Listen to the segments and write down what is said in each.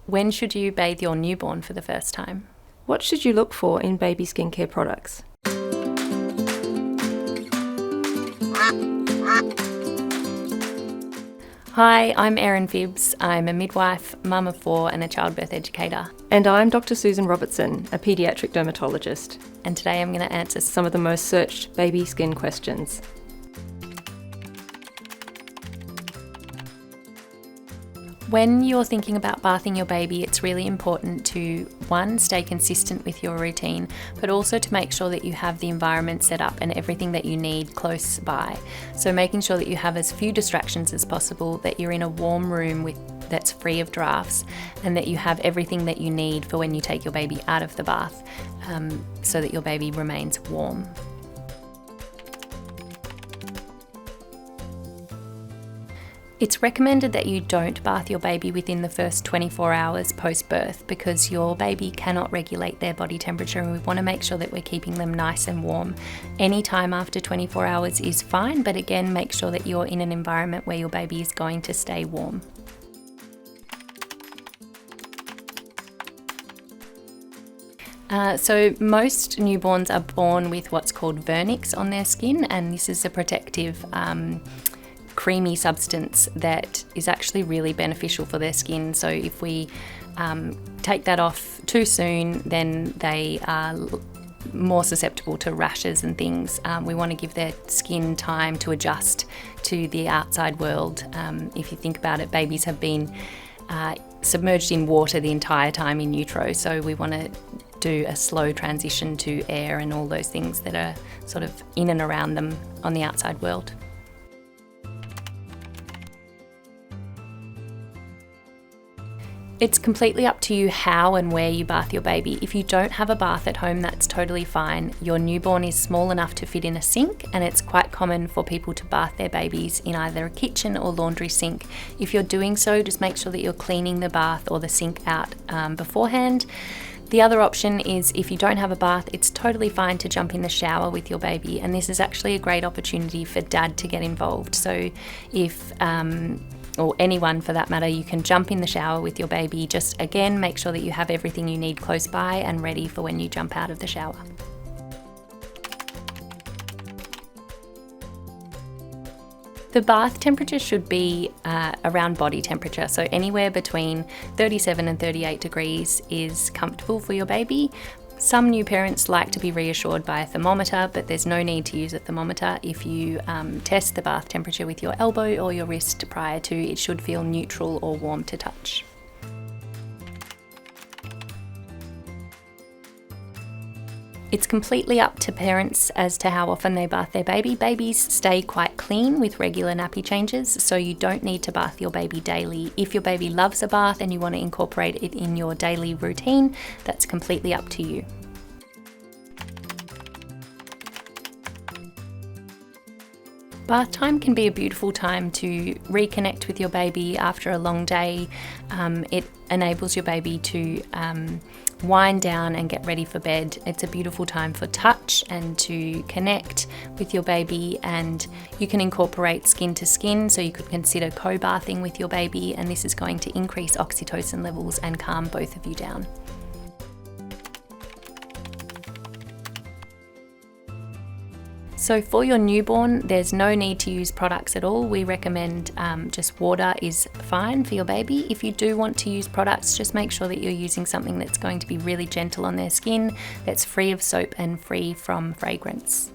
When should you bathe your newborn for the first time? What should you look for in baby skincare products? Hi, I'm Erin Phibbs. I'm a midwife, mum of 4 and a childbirth educator. And I'm Dr. Susan Robertson, a paediatric dermatologist. And today I'm going to answer Some of the most searched baby skin questions. When you're thinking about bathing your baby, it's really important to, 1, stay consistent with your routine, but also to make sure that you have the environment set up and everything that you need close by. So making sure that you have as few distractions as possible, that you're in a warm room that's free of drafts, and that you have everything that you need for when you take your baby out of the bath, so that your baby remains warm. It's recommended that you don't bath your baby within the first 24 hours post-birth because your baby cannot regulate their body temperature, and we want to make sure that we're keeping them nice and warm. Any time after 24 hours is fine, but again, make sure that you're in an environment where your baby is going to stay warm. So most newborns are born with what's called vernix on their skin, and this is a protective creamy substance that is actually really beneficial for their skin. So if we take that off too soon, then they are more susceptible to rashes and things. We want to give their skin time to adjust to the outside world. If you think about it, babies have been submerged in water the entire time in utero, so we want to do a slow transition to air and all those things that are sort of in and around them on the outside world. It's completely up to you how and where you bath your baby. If you don't have a bath at home, that's totally fine. Your newborn is small enough to fit in a sink, and it's quite common for people to bath their babies in either a kitchen or laundry sink. If you're doing so, just make sure that you're cleaning the bath or the sink out beforehand. The other option is, if you don't have a bath, it's totally fine to jump in the shower with your baby, and this is actually a great opportunity for dad to get involved. So if or anyone for that matter, you can jump in the shower with your baby. Just again, make sure that you have everything you need close by and ready for when you jump out of the shower. The bath temperature should be around body temperature, so anywhere between 37 and 38 degrees is comfortable for your baby. Some new parents like to be reassured by a thermometer, but there's no need to use a thermometer. If you test the bath temperature with your elbow or your wrist prior to, it should feel neutral or warm to touch. It's completely up to parents as to how often they bath their baby. Babies stay quite clean with regular nappy changes, so you don't need to bath your baby daily. If your baby loves a bath and you want to incorporate it in your daily routine, that's completely up to you. Bath time can be a beautiful time to reconnect with your baby after a long day. It enables your baby to wind down and get ready for bed. It's a beautiful time for touch and to connect with your baby, and you can incorporate skin to skin, so you could consider co-bathing with your baby, and this is going to increase oxytocin levels and calm both of you down. So for your newborn, there's no need to use products at all. We recommend just water is fine for your baby. If you do want to use products, just make sure that you're using something that's going to be really gentle on their skin, that's free of soap and free from fragrance.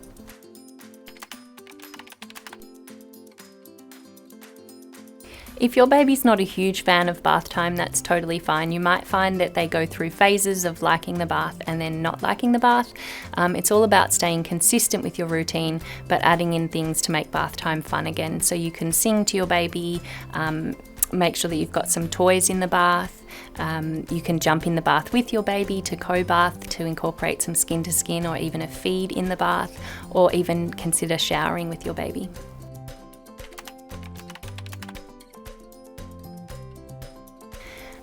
If your baby's not a huge fan of bath time, that's totally fine. You might find that they go through phases of liking the bath and then not liking the bath. It's all about staying consistent with your routine, but adding in things to make bath time fun again. So you can sing to your baby, make sure that you've got some toys in the bath. You can jump in the bath with your baby to co-bath, to incorporate some skin to skin or even a feed in the bath, or even consider showering with your baby.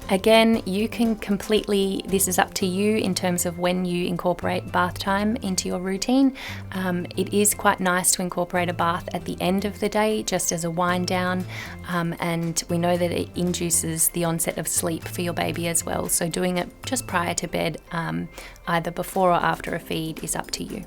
Again, you can this is up to you in terms of when you incorporate bath time into your routine. It is quite nice to incorporate a bath at the end of the day, just as a wind down, and we know that it induces the onset of sleep for your baby as well. So doing it just prior to bed, either before or after a feed, is up to you.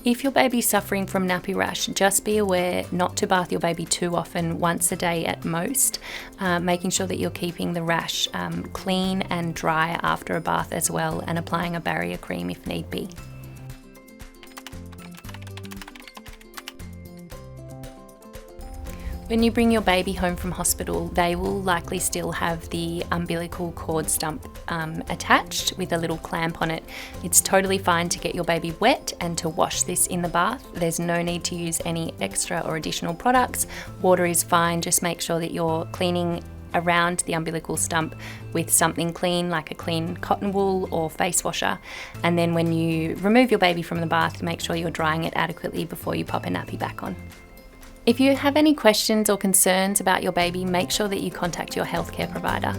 If your baby's suffering from nappy rash, just be aware not to bath your baby too often, once a day at most, making sure that you're keeping the rash clean and dry after a bath as well, and applying a barrier cream if need be. When you bring your baby home from hospital, they will likely still have the umbilical cord stump attached with a little clamp on it. It's totally fine to get your baby wet and to wash this in the bath. There's no need to use any extra or additional products. Water is fine, just make sure that you're cleaning around the umbilical stump with something clean, like a clean cotton wool or face washer. And then when you remove your baby from the bath, make sure you're drying it adequately before you pop a nappy back on. If you have any questions or concerns about your baby, make sure that you contact your healthcare provider.